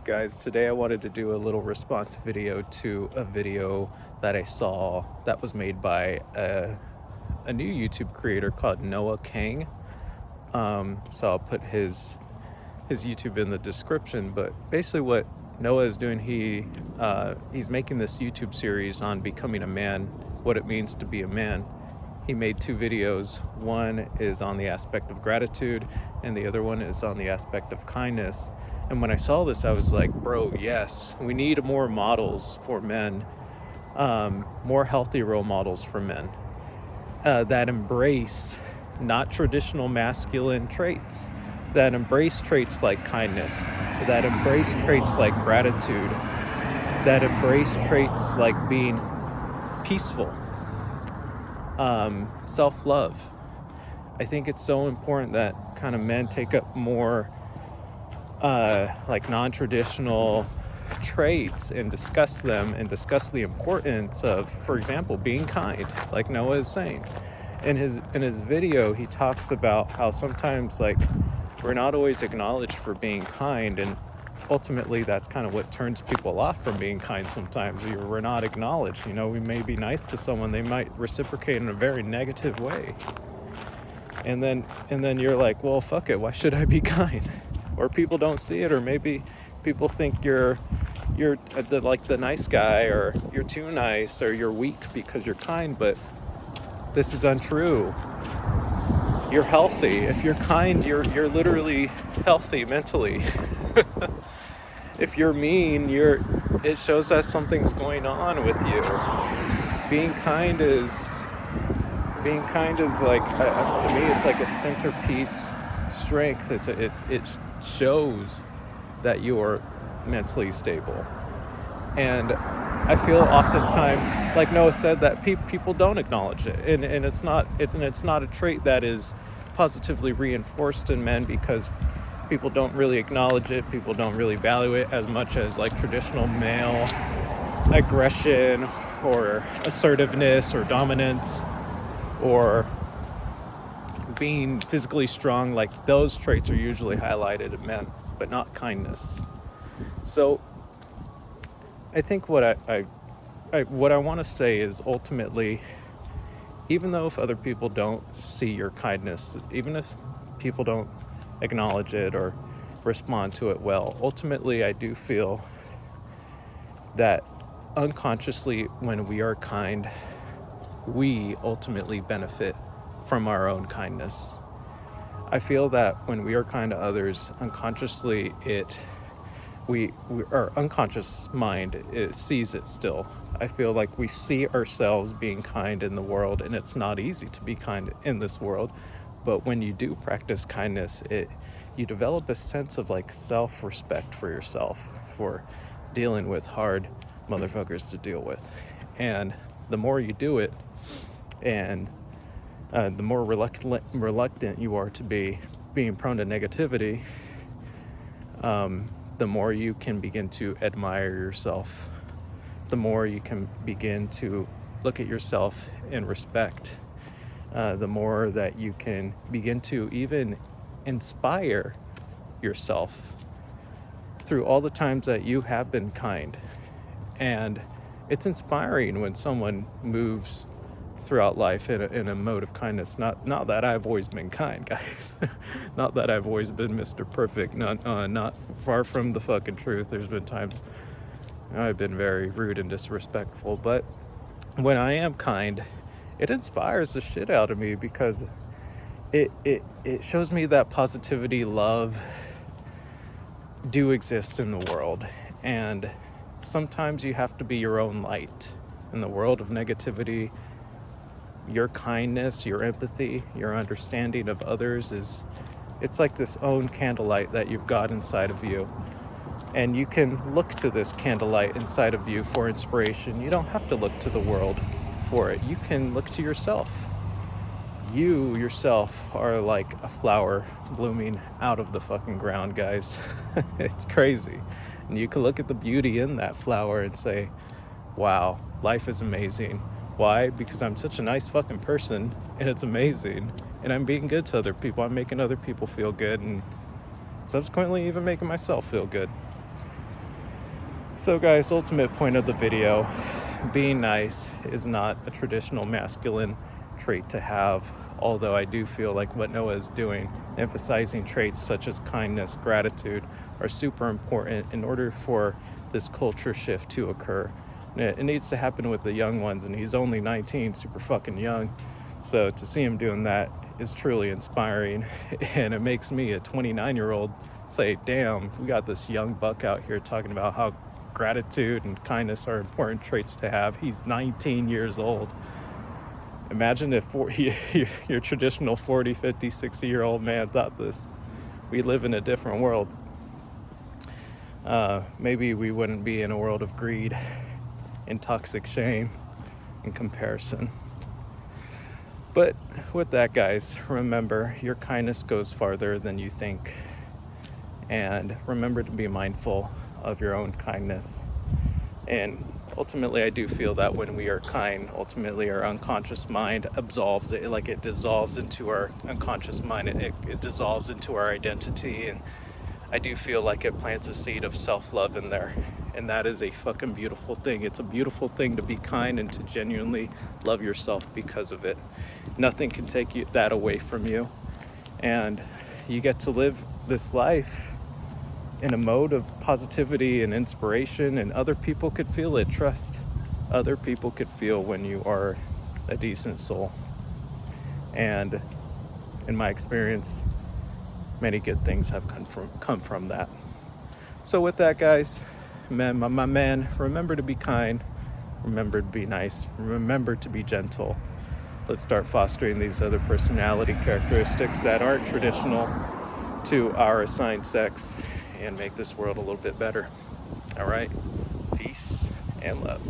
Guys? Today I wanted to do a little response video to a video that I saw that was made by a new YouTube creator called Noah Kang. So I'll put his YouTube in the description. But basically, what Noah is doing, he's making this YouTube series on becoming a man, what it means to be a man. He made two videos. One is on the aspect of gratitude, and the other one is on the aspect of kindness. And when I saw this, I was like, bro, yes, we need more models for men, more healthy role models for men that embrace not traditional masculine traits, that embrace traits like kindness, that embrace traits like gratitude, that embrace traits like being peaceful, self-love. I think it's so important that kind of men take up more like non-traditional traits and discuss them and discuss the importance of, for example, being kind, like Noah is saying. In his video, he talks about how sometimes like we're not always acknowledged for being kind, and ultimately that's kind of what turns people off from being kind. Sometimes we're not acknowledged. We may be nice to someone, they might reciprocate in a very negative way, and then you're like, well, fuck it, why should I be kind? Or people don't see it, or maybe people think you're the nice guy, or you're too nice, or you're weak because you're kind. But this is untrue. You're healthy. If you're kind, you're literally healthy mentally. If you're mean, it shows that something's going on with you. Being kind is like, to me, it's like a centerpiece strength. It shows that you're mentally stable. And I feel oftentimes, like Noah said, that people don't acknowledge it, and it's not a trait that is positively reinforced in men, because people don't really acknowledge it. People don't really value it as much as like traditional male aggression or assertiveness or dominance or being physically strong. Like, those traits are usually highlighted in men, but not kindness. So I think what I want to say is, ultimately, even though if other people don't see your kindness, even if people don't acknowledge it or respond to it well, ultimately I do feel that unconsciously, when we are kind, we ultimately benefit from our own kindness. I feel that when we are kind to others, unconsciously our unconscious mind, it sees it still. I feel like we see ourselves being kind in the world, and it's not easy to be kind in this world. But when you do practice kindness, you develop a sense of like self-respect for yourself, for dealing with hard motherfuckers to deal with. And the more you do it, and the more reluctant you are to be being prone to negativity, the more you can begin to admire yourself, the more you can begin to look at yourself in respect, the more that you can begin to even inspire yourself through all the times that you have been kind. And it's inspiring when someone moves throughout life in a mode of kindness. Not that I've always been kind, guys. Not that I've always been Mr. Perfect. Not far from the fucking truth. There's been times I've been very rude and disrespectful, but when I am kind, it inspires the shit out of me, because it shows me that positivity, love do exist in the world. And sometimes you have to be your own light in the world of negativity. Your kindness, your empathy, your understanding of others it's like this own candlelight that you've got inside of you. And you can look to this candlelight inside of you for inspiration. You don't have to look to the world for it. You can look to yourself. You yourself are like a flower blooming out of the fucking ground, guys. It's crazy. And you can look at the beauty in that flower and say, wow, life is amazing. Why? Because I'm such a nice fucking person, and it's amazing. And I'm being good to other people. I'm making other people feel good, and subsequently even making myself feel good. So guys, ultimate point of the video, being nice is not a traditional masculine trait to have, although I do feel like what Noah is doing, emphasizing traits such as kindness, gratitude, are super important in order for this culture shift to occur. It needs to happen with the young ones, and he's only 19, super fucking young. So to see him doing that is truly inspiring, and it makes me, a 29-year-old, say, damn, we got this young buck out here talking about how gratitude and kindness are important traits to have. He's 19 years old. Imagine if your traditional 40, 50, 60-year-old man thought this. We live in a different world. Maybe we wouldn't be in a world of greed and toxic shame and comparison. But with that, guys, remember, your kindness goes farther than you think. And remember to be mindful of your own kindness. And ultimately, I do feel that when we are kind, ultimately our unconscious mind absolves it, like it dissolves into our unconscious mind, it dissolves into our identity. And I do feel like it plants a seed of self-love in there. And that is a fucking beautiful thing. It's a beautiful thing to be kind and to genuinely love yourself because of it. Nothing can take that away from you. And you get to live this life in a mode of positivity and inspiration, and other people could feel it. Trust. Other people could feel when you are a decent soul. And in my experience, many good things have come from that. So with that, guys, my man, remember to be kind, remember to be nice, remember to be gentle. Let's start fostering these other personality characteristics that aren't traditional to our assigned sex and make this world a little bit better. All right, peace and love.